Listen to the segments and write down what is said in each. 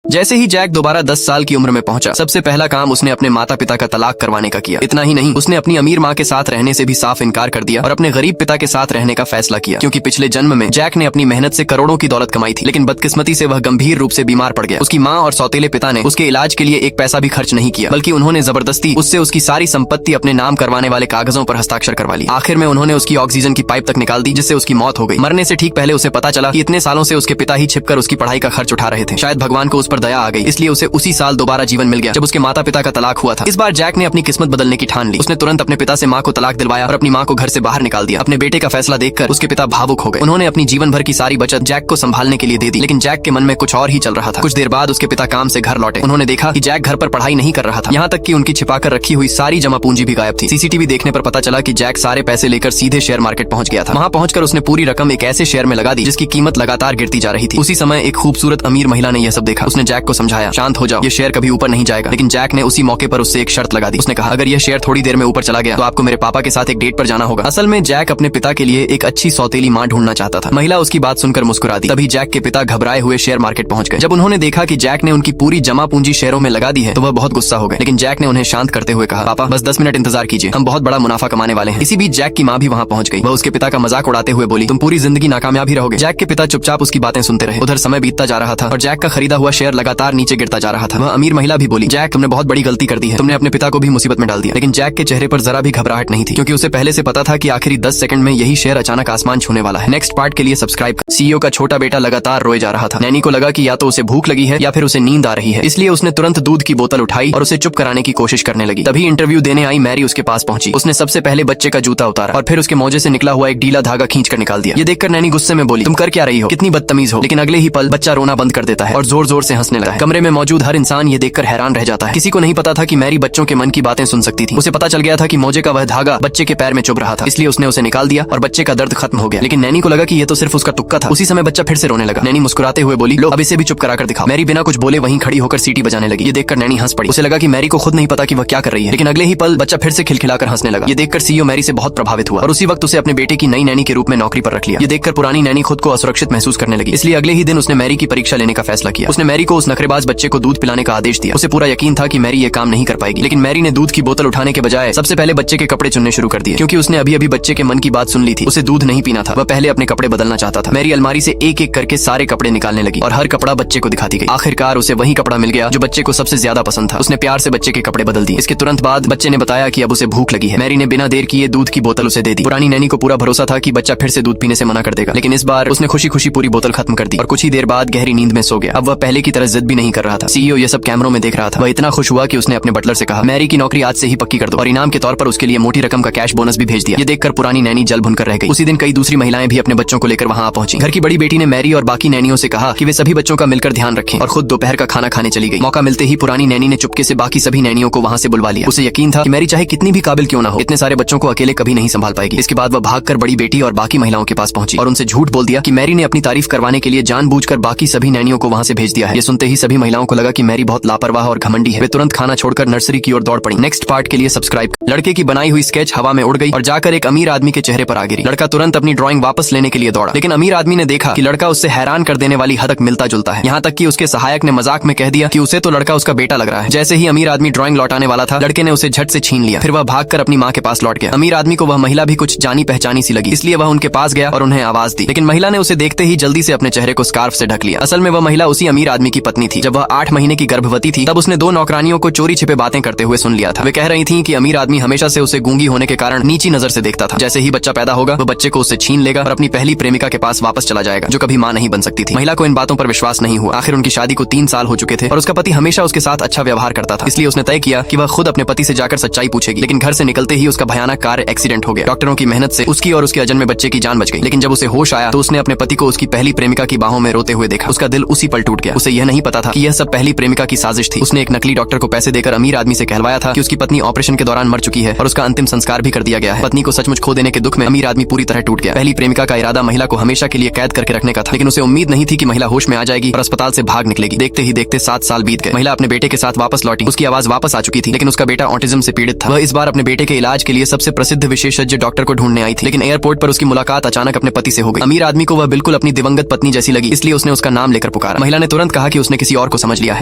जैसे ही जैक दोबारा 10 साल की उम्र में पहुंचा, सबसे पहला काम उसने अपने माता पिता का तलाक करवाने का किया। इतना ही नहीं, उसने अपनी अमीर माँ के साथ रहने से भी साफ इनकार कर दिया और अपने गरीब पिता के साथ रहने का फैसला किया, क्योंकि पिछले जन्म में जैक ने अपनी मेहनत से करोड़ों की दौलत कमाई थी, लेकिन बदकिस्मती से वह गंभीर रूप से बीमार पड़ गया। उसकी माँ और सौतेले पिता ने उसके इलाज के लिए एक पैसा भी खर्च नहीं किया, बल्कि उन्होंने जबरदस्ती उससे उसकी सारी संपत्ति अपने नाम करवाने वाले कागजों पर हस्ताक्षर करवा ली। आखिर में उन्होंने उसकी ऑक्सीजन की पाइप तक निकाल दी, जिससे उसकी मौत हो गई। मरने से ठीक पहले उसे पता चला कि इतने सालों से उसके पिता ही छिपकर उसकी पढ़ाई का खर्च उठा रहे थे। शायद भगवान को उस पर दया आ गई, इसलिए उसे उसी साल दोबारा जीवन मिल गया जब उसके माता पिता का तलाक हुआ था। इस बार जैक ने अपनी किस्मत बदलने की ठान ली। उसने तुरंत अपने पिता से माँ को तलाक दिलवाया और अपनी माँ को घर से बाहर निकाल दिया। अपने बेटे का फैसला देखकर उसके पिता भावुक हो गए। उन्होंने अपनी जीवन भर की सारी बचत जैक को संभालने के लिए दे दी, लेकिन जैक के मन में कुछ और ही चल रहा था। कुछ देर बाद उसके पिता काम से घर लौटे। उन्होंने देखा कि जैक घर पर पढ़ाई नहीं कर रहा था, यहाँ तक कि उनकी छिपाकर रखी हुई सारी जमा पूंजी भी गायब थी। सीसीटीवी देखने पर पता चला कि जैक सारे पैसे लेकर सीधे शेयर मार्केट पहुंच गया था। वहाँ पहुंचकर उसने पूरी रकम एक ऐसे शेयर में लगा दी जिसकी कीमत लगातार गिरती जा रही थी। उसी समय एक खूबसूरत अमीर महिला ने यह सब देखा। उसने जैक को समझाया, शांत हो जाओ, ये शेयर कभी ऊपर नहीं जाएगा। लेकिन जैक ने उसी मौके पर उससे एक शर्त लगा दी। उसने कहा, अगर यह शेयर थोड़ी देर में ऊपर चला गया तो आपको मेरे पापा के साथ एक डेट पर जाना होगा। असल में जैक अपने पिता के लिए एक अच्छी सौतेली माँ ढूंढना चाहता था। महिला उसकी बात सुनकर मुस्कुरा दी। तभी जैक के पिता घबराए हुए शेयर मार्केट पहुंच गए। जब उन्होंने देखा कि जैक ने उनकी पूरी जमा पूंजी शेयरों में लगा दी है तो वह बहुत गुस्सा हो गए। लेकिन जैक ने उन्हें शांत करते हुए कहा, पापा बस 10 मिनट इंतजार कीजिए, हम बहुत बड़ा मुनाफा कमाने वाले हैं। इसी बीच जैक की माँ भी वहाँ पहुंच गई। वह उसके पिता का मजाक उड़ाते हुए बोली, तुम पूरी जिंदगी नाकामयाब ही रहोगे। जैक के पिता चुपचाप उसकी बातें सुनते रहे। उधर समय बीतता जा रहा था और जैक का खरीदा हुआ शेयर लगातार नीचे गिरता जा रहा था। वह अमीर महिला भी बोली, जैक तुमने बहुत बड़ी गलती कर दी है, तुमने अपने पिता को भी मुसीबत में डाल दिया। लेकिन जैक के चेहरे पर जरा भी घबराहट नहीं थी, क्योंकि उसे पहले से पता था कि आखिरी 10 सेकंड में यही शेयर अचानक आसमान छूने वाला है। नेक्स्ट पार्ट के लिए सब्सक्राइब। सीईओ का छोटा बेटा लगातार रोए जा रहा था। नैनी को लगा कि या तो उसे भूख लगी है या फिर उसे नींद आ रही है, इसलिए उसने तुरंत दूध की बोतल उठाई और उसे चुप कराने की कोशिश करने लगी। तभी इंटरव्यू देने आई मैरी उसके पास पहुंची। उसने सबसे पहले बच्चे का जूता उतारा और फिर उसके मोजे से निकला हुआ एक ढीला धागा खींच कर निकाल दिया। ये देखकर नैनी गुस्से में बोली, तुम कर क्या रही हो, कितनी बदतमीज हो। लेकिन अगले ही पल बच्चा रोना बंद कर देता है और जोर जोर से हंसने लगता है। कमरे में मौजूद हर इंसान ये देखकर हैरान रह जाता है। किसी को नहीं पता था कि मैरी बच्चों के मन की बातें सुन सकती थी। उसे पता चल गया था कि मोजे का वह धागा बच्चे के पैर में चुभ रहा था, इसलिए उसने उसे निकाल दिया और बच्चे का दर्द खत्म हो गया। लेकिन नैनी को लगा कि ये तो सिर्फ उसका तुक्का था। उसी समय बच्चा फिर से रोने लगा। नैनी मुस्कुराते हुए बोली, लो अब इसे भी चुप कराकर दिखाओ। मैरी बिना कुछ बोले वहीं खड़ी होकर सीटी बजाने लगी। ये देखकर नैनी हंस पड़ी। उसे लगा कि मैरी को खुद नहीं पता कि वह क्या कर रही है। लेकिन अगले ही पल बच्चा फिर से खिलखिलाकर हंसने लगा। ये देखकर सीईओ मैरी से बहुत प्रभावित हुआ और उसी वक्त उसे अपने बेटे की नई नैनी के रूप में नौकरी पर रख लिया। ये देखकर पुरानी नैनी खुद को असुरक्षित महसूस करने लगी, इसलिए अगले ही दिन उसने मैरी की परीक्षा लेने का फैसला किया। उसने मैरी को उस नखरेबाज बच्चे को दूध पिलाने का आदेश दिया। उसे पूरा यकीन था कि मैरी ये काम नहीं कर पाएगी, लेकिन मैरी ने दूध की बोतल उठाने के बजाय सबसे पहले बच्चे के कपड़े चुनने शुरू कर दिए, क्योंकि उसने अभी अभी बच्चे के मन की बात सुन ली थी। उसे दूध नहीं पीना था, वह पहले अपने कपड़े बदलना चाहता था। मैरी अलमारी से एक एक करके सारे कपड़े निकालने लगी और हर कपड़ा बच्चे को दिखाती गई। आखिरकार उसे वही कपड़ा मिल गया जो बच्चे को सबसे ज्यादा पसंद था। उसने प्यार से बच्चे के कपड़े बदल दिए। इसके तुरंत बाद बच्चे ने बताया कि अब उसे भूख लगी है। मैरी ने बिना देर किए दूध की बोतल उसे दे दी। पुरानी नैनी को पूरा भरोसा था कि बच्चा फिर से दूध पीने से मना कर देगा, लेकिन इस बार उसने खुशी खुशी पूरी बोतल खत्म कर दी और कुछ ही देर बाद गहरी नींद में सो गया। अब वह पहले की तरह जिद भी नहीं कर रहा था। सीईओ ये सब कैमरों में देख रहा था। वह इतना खुश हुआ कि उसने अपने बटलर से कहा, मैरी की नौकरी आज से ही पक्की कर दो और इनाम के तौर पर उसके लिए मोटी रकम का कैश बोनस भी भेज दिया। ये देखकर पुरानी नैनी जल भुनकर रह गई। उसी दिन कई दूसरी महिलाएं भी अपने बच्चों को लेकर वहां आ पहुंची। घर की बड़ी बेटी ने मैरी और बाकी नैनियों से कहा कि वे सभी बच्चों का मिलकर ध्यान रखें और खुद दोपहर का खाना खाने चली गई। मौका मिलते ही पुरानी नैनी ने चुपके से बाकी सभी नैनियों को वहां से बुलवा लिया। उसे यकीन था कि मैरी चाहे कितनी भी काबिल क्यों ना हो, इतने सारे बच्चों को अकेले कभी नहीं संभाल पाएगी। इसके बाद वह भागकर बड़ी बेटी और बाकी महिलाओं के पास पहुंची और उनसे झूठ बोल दिया कि मैरी ने अपनी तारीफ करवाने के लिए जानबूझकर बाकी सभी नैनियों को वहां से भेज दिया है। ये सुनते ही सभी महिलाओं को लगा कि मैरी बहुत लापरवाह और घमंडी है। वे तुरंत खाना छोड़कर नर्सरी की ओर दौड़ पड़ी। नेक्स्ट पार्ट के लिए सब्सक्राइब। लड़के की बनाई हुई स्केच हवा में उड़ गई और जाकर एक अमीर आदमी के चेहरे पर आ गिरी। लड़का तुरंत अपनी ड्राइंग वापस लेने के लिए दौड़ा, लेकिन अमीर आदमी ने देखा कि लड़का उससे हैरान कर देने वाली हद तक मिलता जुलता है। यहाँ तक कि उसके सहायक ने मजाक में कह दिया कि उसे तो लड़का उसका बेटा लग रहा है। जैसे ही अमीर आदमी ड्राइंग लौटाने वाला था, लड़के ने उसे झट से छीन लिया। फिर वह भागकर अपनी माँ के पास लौट गया। अमीर आदमी को वह महिला भी कुछ जानी पहचानी सी लगी, इसलिए वह उनके पास गया और उन्हें आवाज दी। लेकिन महिला ने उसे देखते ही जल्दी से अपने चेहरे को स्कार्फ से ढक लिया। असल में वह महिला उसी अमीर आदमी की पत्नी थी। जब वह 8 महीने की गर्भवती थी तब उसने 2 नौकरानियों को चोरी छिपे बातें करते हुए सुन लिया था। वे कह रही थी कि अमीर आदमी हमेशा से उसे गूंगी होने के कारण नीची नजर से देखता था। जैसे ही बच्चा पैदा होगा वह बच्चे को उससे छीन लेगा और अपनी पहली प्रेमिका के पास वापस चला जाएगा, जो कभी मां नहीं बन सकती थी। महिला को इन बातों पर विश्वास नहीं हुआ। आखिर उनकी शादी को 3 साल हो चुके थे और उसका पति हमेशा उसके साथ अच्छा व्यवहार करता था, इसलिए उसने तय किया कि वह खुद अपने पति से जाकर सच्चाई पूछेगी। लेकिन घर से निकलते ही उसका भयानक कार एक्सीडेंट हो गया। डॉक्टरों की मेहनत से उसकी और उसके अजन्मे बच्चे की जान बच गई। लेकिन जब उसे होश आया तो उसने अपने पति को उसकी पहली प्रेमिका की बाहों में रोते हुए देखा। उसका दिल उसी पल टूट गया। उसे यह नहीं पता था कि यह सब पहली प्रेमिका की साजिश थी। उसने एक नकली डॉक्टर को पैसे देकर अमीर आदमी से कहलवाया था कि उसकी पत्नी ऑपरेशन के दौरान मर चुकी है और उसका अंतिम संस्कार भी कर दिया गया है। पत्नी को सचमुच खो देने के दुख में अमीर आदमी पूरी तरह टूट गया। पहली प्रेमिका का इरादा महिला को हमेशा के लिए कैद करके रखने का था, लेकिन उसे उम्मीद नहीं थी कि महिला होश में आ जाएगी और अस्पताल से भाग निकलेगी। देखते ही देखते 7 साल बीत गए। महिला अपने बेटे के साथ वापस लौटी। उसकी आवाज वापस आ चुकी थी, लेकिन उसका बेटा ऑटिज्म से पीड़ित था। वह इस बार अपने बेटे के इलाज के लिए सबसे प्रसिद्ध विशेषज्ञ डॉक्टर को ढूंढने आई थी, लेकिन एयरपोर्ट पर उसकी मुलाकात अचानक अपने पति से हो गई। अमीर आदमी को वह बिल्कुल अपनी दिवंगत पत्नी जैसी लगी, इसलिए उसने उसका नाम लेकर पुकारा। महिला ने तुरंत कहा कि कि उसने किसी और को समझ लिया है।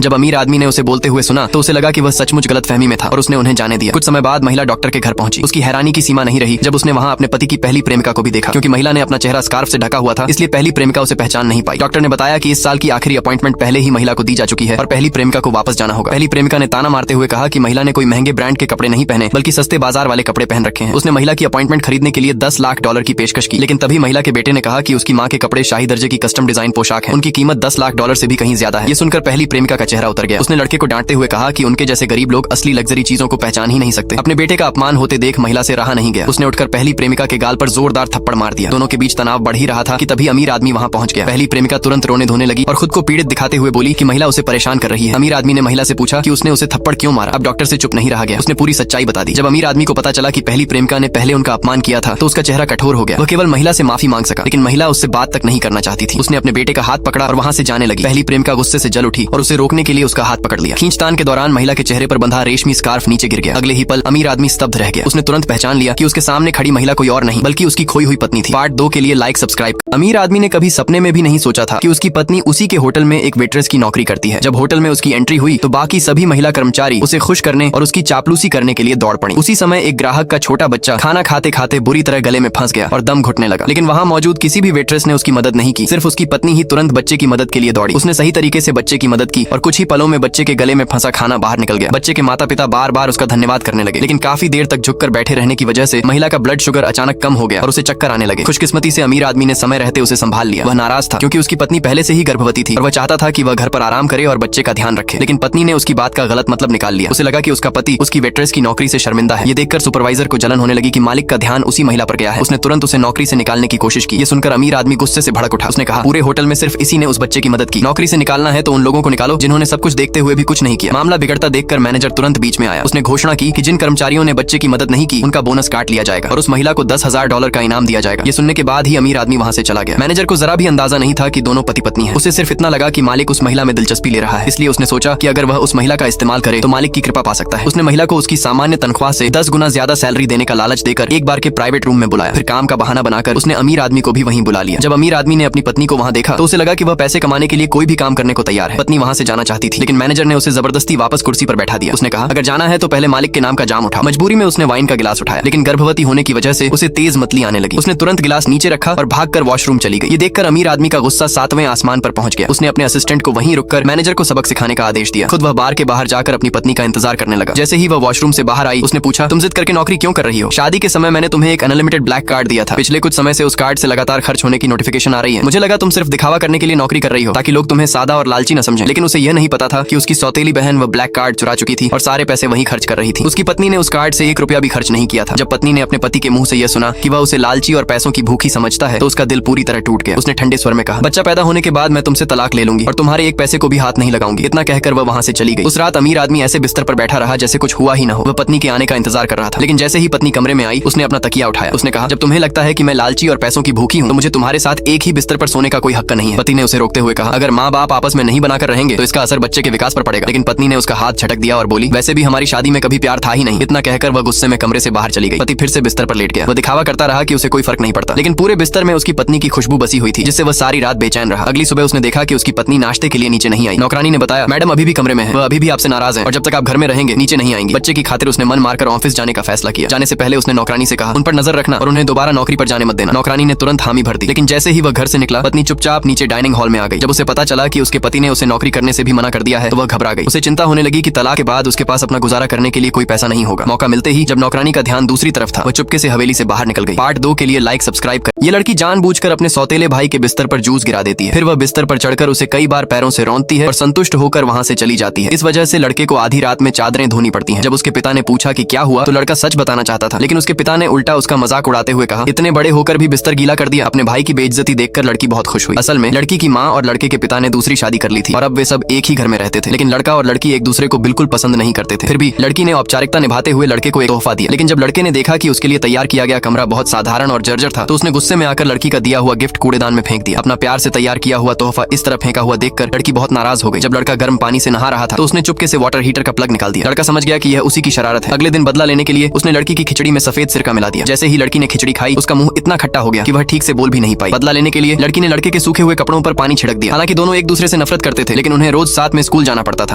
जब अमीर आदमी ने उसे बोलते हुए सुना तो उसे लगा कि वह सचमुच गलतफहमी में था और उसने उन्हें जाने दिया। कुछ समय बाद महिला डॉक्टर के घर पहुंची। उसकी हैरानी की सीमा नहीं रही जब उसने वहां अपने पति की पहली प्रेमिका को भी देखा। क्योंकि महिला ने अपना चेहरा स्कार्फ से ढका हुआ था, इसलिए पहली प्रेमिका उसे पहचान नहीं पाई। डॉक्टर ने बताया कि इस साल की आखिरी अपॉइंटमेंट पहले ही महिला को दी जा चुकी है और पहली प्रेमिका को वापस जाना होगा। पहली प्रेमिका ने ताना मारते हुए कहा कि महिला ने कोई महंगे ब्रांड के कपड़े नहीं पहने बल्कि सस्ते बाजार वाले कपड़े पहन रखे हैं। उसने महिला की अपॉइंटमेंट खरीदने के लिए $10 लाख की पेशकश की, लेकिन तभी महिला के बेटे ने कहा कि उसकी मां के कपड़े शाही दर्जे की कस्टम डिजाइन पोशाक है, उनकी कीमत $10 लाख से भी कहीं ज्यादा है। ये सुनकर पहली प्रेमिका का चेहरा उतर गया। उसने लड़के को डांटते हुए कहा कि उनके जैसे गरीब लोग असली लग्जरी चीजों को पहचान ही नहीं सकते। अपने बेटे का अपमान होते देख महिला से रहा नहीं गया। उसने उठकर पहली प्रेमिका के गाल पर जोरदार थप्पड़ मार दिया। दोनों के बीच तनाव बढ़ ही रहा था कि तभी अमीर आदमी वहां पहुंच गया। पहली प्रेमिका तुरंत रोने धोने लगी और खुद को पीड़ित दिखाते हुए बोली कि महिला उसे परेशान कर रही है। अमीर आदमी ने महिला से पूछा कि उसने उसे थप्पड़ क्यों मारा। अब डॉक्टर से चुप नहीं रहा गया। उसने पूरी सच्चाई बता दी। जब अमीर आदमी को पता चला कि पहली प्रेमिका ने पहले उनका अपमान किया था तो उसका चेहरा कठोर हो गया। वह केवल महिला से माफी मांग सका, लेकिन महिला उससे बात तक नहीं करना चाहती थी। उसने अपने बेटे का हाथ पकड़ा और वहां से जाने लगी। पहली प्रेमिका गुस्से से जल उठी और उसे रोकने के लिए उसका हाथ पकड़ लिया। खींचतान के दौरान महिला के चेहरे पर बंधा रेशमी स्कार्फ नीचे गिर गया। अगले ही पल अमीर आदमी स्तब्ध रह गया। उसने तुरंत पहचान लिया कि उसके सामने खड़ी महिला कोई और नहीं बल्कि उसकी खोई हुई पत्नी थी। पार्ट 2 के लिए लाइक सब्सक्राइब। अमीर आदमी ने कभी सपने में भी नहीं सोचा था कि उसकी पत्नी उसी के होटल में एक वेट्रेस की नौकरी करती है। जब होटल में उसकी एंट्री हुई तो बाकी सभी महिला कर्मचारी उसे खुश करने और उसकी चापलूसी करने के लिए दौड़ पड़ी। उसी समय एक ग्राहक का छोटा बच्चा खाना खाते खाते बुरी तरह गले में फंस गया और दम घुटने लगा, लेकिन वहां मौजूद किसी भी वेट्रेस ने उसकी मदद नहीं की। सिर्फ उसकी पत्नी ही तुरंत बच्चे की मदद के लिए दौड़ी। उसने सही तरीके से बच्चे की मदद की और कुछ ही पलों में बच्चे के गले में फंसा खाना बाहर निकल गया। बच्चे के माता पिता बार बार उसका धन्यवाद करने लगे, लेकिन काफी देर तक झुककर बैठे रहने की वजह से महिला का ब्लड शुगर अचानक कम हो गया और उसे चक्कर आने लगे। खुशकिस्मती से अमीर आदमी ने समय रहते उसे संभाल लिया। वह नाराज था क्योंकि उसकी पत्नी पहले से ही गर्भवती थी और वह चाहता था कि वह घर पर आराम करे और बच्चे का ध्यान रखे, लेकिन पत्नी ने उसकी बात का गलत मतलब निकाल लिया। उसे लगा कि उसका पति उसकी वेट्रेस की नौकरी से शर्मिंदा है। ये देखकर सुपरवाइजर को जलन होने लगी कि मालिक का ध्यान उसी महिला पर गया है। उसने तुरंत उसे नौकरी से निकालने की कोशिश की। ये सुनकर अमीर आदमी गुस्से से भड़क उठा। उसने कहा, पूरे होटल में सिर्फ इसी ने उस बच्चे की मदद की। नौकरी से निकालना है तो उन लोगों को निकालो जिन्होंने सब कुछ देखते हुए भी कुछ नहीं किया। मामला बिगड़ता देखकर मैनेजर तुरंत बीच में आया। उसने घोषणा की कि जिन कर्मचारियों ने बच्चे की मदद नहीं की उनका बोनस काट लिया जाएगा और उस महिला को $10,000 का इनाम दिया जाएगा। ये सुनने के बाद ही अमीर आदमी वहां से चला गया। मैनेजर को जरा भी अंदाजा नहीं था कि दोनों पति पत्नी हैं। उसे सिर्फ इतना लगा कि मालिक उस महिला में दिलचस्पी ले रहा है, इसलिए उसने सोचा कि अगर वह उस महिला का इस्तेमाल करे तो मालिक की कृपा पा सकता है। उसने महिला को उसकी सामान्य तनख्वाह से 10 गुना ज्यादा सैलरी देने का लालच देकर एक बार के प्राइवेट रूम में बुलाया। फिर काम का बहाना बनाकर उसने अमीर आदमी को भी वहीं बुला लिया। जब अमीर आदमी ने अपनी पत्नी को वहां देखा तो उसे लगा कि वह पैसे कमाने के लिए कोई भी काम करने को तैयार है। पत्नी वहां से जाना चाहती थी, लेकिन मैनेजर ने उसे जबरदस्ती वापस कुर्सी पर बैठा दिया। उसने कहा, अगर जाना है तो पहले मालिक के नाम का जाम उठाओ। मजबूरी में उसने वाइन का गिलास उठाया, लेकिन गर्भवती होने की वजह से उसे तेज मतली आने लगी। उसने तुरंत गिलास नीचे रखा और भागकर वॉशरूम चली गई। ये देखकर अमीर आदमी का गुस्सा 7वें आसमान पर पहुंच गया। उसने अपने असिस्टेंट को वहीं रुककर मैनेजर को सबक सिखाने का आदेश दिया। खुद वह बार के बाहर जाकर अपनी पत्नी का इंतजार करने लगा। जैसे ही वह वॉशरूम से बाहर आई उसने पूछा, तुम जिद करके नौकरी क्यों कर रही हो? शादी के समय मैंने तुम्हें एक अनलिमिटेड ब्लैक कार्ड दिया था। पिछले कुछ समय से उस कार्ड से लगातार खर्च होने की नोटिफिकेशन आ रही है। मुझे लगा तुम सिर्फ दिखावा करने के लिए नौकरी कर रही हो ताकि लोग तुम्हें सादा और लालची न समझें। लेकिन उसे यह नहीं पता था कि उसकी सौतेली बहन वह ब्लैक कार्ड चुरा चुकी थी और सारे पैसे वहीं खर्च कर रही थी। उसकी पत्नी ने उस कार्ड से 1 रुपया भी खर्च नहीं किया था। जब पत्नी ने अपने पति के मुंह से यह सुना कि वह उसे लालची और पैसों की भूखी समझता है तो उसका दिल पूरी तरह टूट गया। उसने ठंडे स्वर में कहा, बच्चा पैदा होने के बाद मैं तुमसे तलाक ले लूंगी और तुम्हारे एक पैसे को भी हाथ नहीं लगाऊंगी। इतना कहकर वह वहां से चली गई। उस रात अमीर आदमी ऐसे बिस्तर पर बैठा रहा जैसे कुछ हुआ ही न हो। वह पत्नी के आने का इंतजार कर रहा था, लेकिन जैसे ही पत्नी कमरे में आई उसने अपना तकिया उठाया। उसने कहा, जब तुम्हें लगता है कि मैं लालची और पैसों की भूखी हूँ तो मुझे तुम्हारे साथ एक ही बिस्तर पर सोने का कोई हक नहीं है। पति ने उसे रोकते हुए कहा, अगर माँ बाप आपस में नहीं बनाकर रहेंगे तो इसका असर बच्चे के विकास पर पड़ेगा। लेकिन पत्नी ने उसका हाथ झटक दिया और बोली, वैसे भी हमारी शादी में कभी प्यार था ही नहीं। इतना कहकर वह गुस्से में कमरे से बाहर चली गई। पति फिर से बिस्तर पर लेट गया। वह दिखावा करता रहा कि उसे कोई फर्क नहीं पड़ता, लेकिन पूरे बिस्तर में उसकी पत्नी की खुशबू बसी हुई थी जिससे वह सारी रात बेचैन रहा। अगली सुबह उसने देखा कि उसकी पत्नी नाश्ते के लिए नीचे नहीं आई। नौकरानी ने बताया, मैडम अभी भी कमरे में है, वह अभी भी आपसे नाराज है और जब तक आप घर में रहेंगे नीचे नहीं आएंगी। बच्चे की खातिर उसने मन मारकर ऑफिस जाने का फैसला किया। जाने से पहले उसने नौकरानी से कहा, उन पर नजर रखना और उन्हें दोबारा नौकरी पर जाने मत देना। नौकरानी ने तुरंत हामी भर दी, लेकिन जैसे ही वह घर से निकला पत्नी चुपचाप नीचे डाइनिंग हॉल में आ गई। जब उसे पता चला कि उसके पति ने उसे नौकरी करने से भी मना कर दिया है तो वह घबरा गई। उसे चिंता होने लगी कि तलाक के बाद उसके पास अपना गुजारा करने के लिए कोई पैसा नहीं होगा। मौका मिलते ही जब नौकरानी का ध्यान दूसरी तरफ था वह चुपके से हवेली से बाहर निकल गई। पार्ट 2 के लिए लाइक सब्सक्राइब कर। ये लड़की जानबूझकर अपने सौतेले भाई के बिस्तर पर जूस गिरा देती है। फिर वह बिस्तर पर चढ़कर उसे कई बार पैरों से रौंदती है और संतुष्ट होकर वहां से चली जाती है। इस वजह से लड़के को आधी रात में चादरें धोनी पड़ती हैं। जब उसके पिता ने पूछा कि क्या हुआ तो लड़का सच बताना चाहता था, लेकिन उसके पिता ने उल्टा उसका मजाक उड़ाते हुए कहा, इतने बड़े होकर भी बिस्तर गीला कर दिया। अपने भाई की बेइज्जती देखकर लड़की बहुत खुश हुई। असल में लड़की की माँ और लड़के के पिता ने दूसरी शादी कर ली थी और अब वे सब एक ही घर में रहते थे, लेकिन लड़का और लड़की एक दूसरे को बिल्कुल पसंद नहीं करते थे। फिर भी लड़की ने औपचारिकता निभाते हुए लड़के को एक तोहफा दिया, लेकिन जब लड़के ने देखा कि उसके लिए तैयार किया गया कमरा बहुत साधारण और जर्जर था तो उसने गुस्से में आकर लड़की का दिया हुआ गिफ्ट कूड़ेदान में फेंक दिया। अपना प्यार से तैयार किया हुआ तोहफा इस तरह फेंका हुआ देखकर लड़की बहुत नाराज हो गई। जब लड़का गर्म पानी से नहा रहा था तो उसने चुपके से वाटर हीटर का प्लग निकाल दिया। लड़का समझ गया कि यह उसी की शरारत है। अगले दिन बदला लेने के लिए उसने लड़की की खिचड़ी में सफेद सिरका मिला दिया। जैसे ही लड़की ने खिचड़ी खाई उसका मुंह इतना खट्टा हो गया कि वह ठीक से बोल भी नहीं पाई। बदला लेने के लिए लड़की ने लड़के के सूखे हुए कपड़ों पर पानी छिड़क दिया। हालांकि दोनों एक दूसरे से नफरत करते थे, लेकिन उन्हें रोज साथ में स्कूल जाना पड़ता था।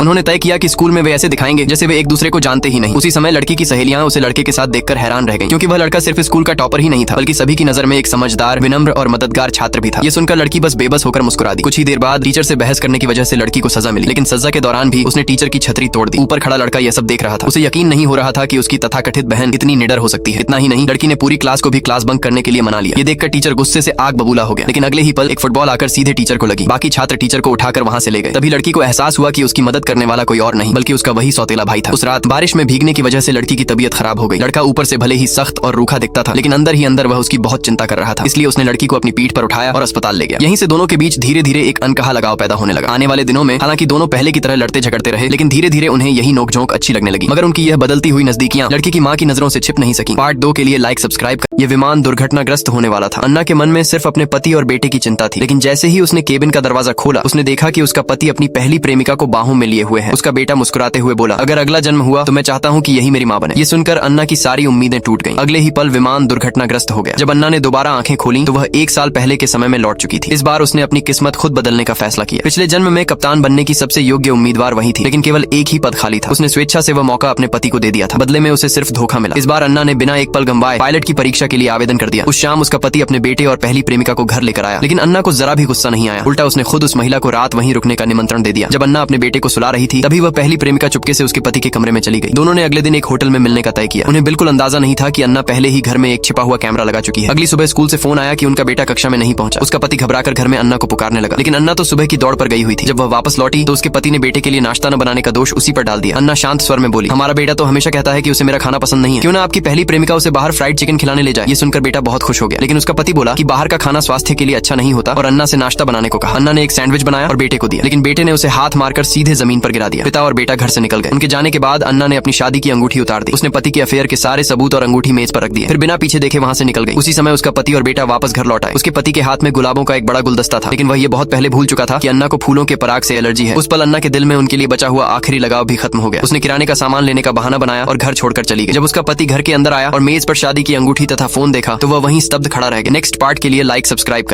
उन्होंने तय किया कि स्कूल में वे ऐसे दिखाएंगे जैसे वे एक दूसरे को जानते ही नहीं। उसी समय लड़की की सहेलियां उसे लड़के के साथ देखकर हैरान रह गईं, क्योंकि वह लड़का सिर्फ स्कूल का टॉपर ही नहीं था, बल्कि सभी की नजर में एक समझदार, विनम्र और मददगार छात्र भी था। ये सुनकर लड़की बस बेबस होकर मुस्कुरा दी। कुछ ही देर बाद टीचर से बहस करने की वजह से लड़की को सजा मिली, लेकिन सजा के दौरान भी उसने टीचर की छतरी तोड़ दी। ऊपर खड़ा लड़का यह सब देख रहा था। उसे यकीन नहीं हो रहा था कि उसकी तथाकथित बहन इतनी निडर हो सकती है। इतना ही नहीं, लड़की ने पूरी क्लास को भी क्लास बंक करने के लिए मना लिया। ये देखकर टीचर गुस्से से आग बबूला हो गया, लेकिन अगले ही पल एक फुटबॉल आकर सीधे टीचर को लगी। बाकी छात्र टीचर को उठाकर वहां से ले गए। तभी लड़की को एहसास हुआ कि उसकी मदद करने वाला कोई और नहीं बल्कि उसका वही सौतेला भाई था। उस रात बारिश में भीगने की वजह से लड़की की तबीयत खराब हो गई। लड़का ऊपर से भले ही सख्त और रूखा दिखता था, लेकिन अंदर ही अंदर वह उसकी बहुत चिंता कर रहा था। इसलिए उसने लड़की को अपनी पीठ पर उठाया और अस्पताल ले गया। यहीं से दोनों के बीच धीरे धीरे एक अनकहा लगाव पैदा होने लगा। आने वाले दिनों में हालांकि दोनों पहले की तरह लड़ते झगड़ते रहे, लेकिन धीरे धीरे उन्हें यही नोकझोंक अच्छी लगने लगी। मगर उनकी यह बदलती हुई नजदीकियां लड़की की मां की नजरों से छिप नहीं सकी। पार्ट 2 के लिए लाइक सब्सक्राइब कर। ये विमान दुर्घटनाग्रस्त होने वाला था। अन्ना के मन में सिर्फ अपने पति और बेटे की चिंता थी, लेकिन जैसे ही उसने केबिन का दरवाजा खोला, उसने देखा कि उसका पति अपनी पहली प्रेमिका को बाहों में लिए हुए है। उसका बेटा मुस्कुराते हुए बोला, अगर अगला जन्म हुआ तो मैं चाहता हूँ कि यही मेरी माँ बने। ये सुनकर अन्ना की सारी उम्मीदें टूट गईं। अगले ही पल विमान दुर्घटनाग्रस्त हो गया। जब अन्ना ने दोबारा आंखें खोली तो वह 1 साल पहले के समय में लौट चुकी थी। इस बार उसने अपनी किस्मत खुद बदलने का फैसला किया। पिछले जन्म में कप्तान बनने की सबसे योग्य उम्मीदवार वही थी, लेकिन केवल एक ही पद खाली था। उसने स्वेच्छा से वह मौका अपने पति को दे दिया था। बदले में उसे सिर्फ धोखा मिला। इस बार अन्ना ने बिना एक पल गंवाए पायलट की परीक्षा के लिए आवेदन कर दिया। उस शाम उसका पति अपने बेटे और पहली प्रेमिका को घर लेकर आया, लेकिन अन्ना को जरा भी गुस्सा नहीं आया। उल्टा उसने खुद उस महिला को रात वहीं रुकने का निमंत्रण दे दिया। जब अन्ना अपने बेटे को सुला रही थी, तभी वह पहली प्रेमिका चुपके से उसके पति के कमरे में चली गई। दोनों ने अगले दिन एक होटल में मिलने का तय किया। उन्हें बिल्कुल अंदाजा नहीं था कि अन्ना पहले ही घर में एक छिपा हुआ कैमरा लगा चुकी है। अगली सुबह स्कूल से फोन आया कि उनका बेटा कक्षा में नहीं पहुंचा। उसका पति घबराकर घर में अन्ना को पुकारने लगा, लेकिन अन्ना तो सुबह की दौड़ पर गई हुई थी। जब वह वापस लौटी तो उसके पति ने बेटे के लिए नाश्ता न बनाने का दोष उसी पर डाल दिया। अन्ना शांत स्वर में बोली, हमारा बेटा तो हमेशा कहता है कि उसे मेरा खाना पसंद नहीं है, क्यों ना आपकी पहली प्रेमिका उसे बाहर फ्राइड चिकन खिलाने ले जाए। ये सुनकर बेटा बहुत खुश हो गया, लेकिन उसका पति बोला कि बाहर का खाना स्वास्थ्य के लिए अच्छा नहीं होता और अन्ना से नाश्ता बनाने को कहा। अन्ना ने एक सैंडविच बनाया और बेटे को दिया, लेकिन बेटे ने उसे हाथ मारकर सीधे जमीन पर गिरा दिया। पिता और बेटा घर से निकल गए। उनके जाने के बाद अन्ना ने अपनी शादी की अंगूठी उतार दी। उसने पति के अफेयर के सारे सबूत और अंगूठी मेज पर रख दिए, फिर बिना पीछे देखे वहां से निकल गई। उसी समय उसका पति और बेटा वापस घर लौट आए। उसके पति के हाथ में गुलाबों का एक बड़ा गुलदस्ता था, लेकिन वह ये बहुत पहले भूल चुका था कि अन्ना को फूलों के पराग से एलर्जी है। उस पल अन्ना के दिल में उनके लिए बचा हुआ आखिरी लगाव भी खत्म हो गया। उसने किराने का सामान लेने का बहाना बनाया और घर छोड़कर चली गई। जब उसका पति घर के अंदर आया और मेज पर शादी की अंगूठी तथा फोन देखा तो वह वहीं स्तब्ध खड़ा रह गया। नेक्स्ट पार्ट के लिए लाइक सब्सक्राइब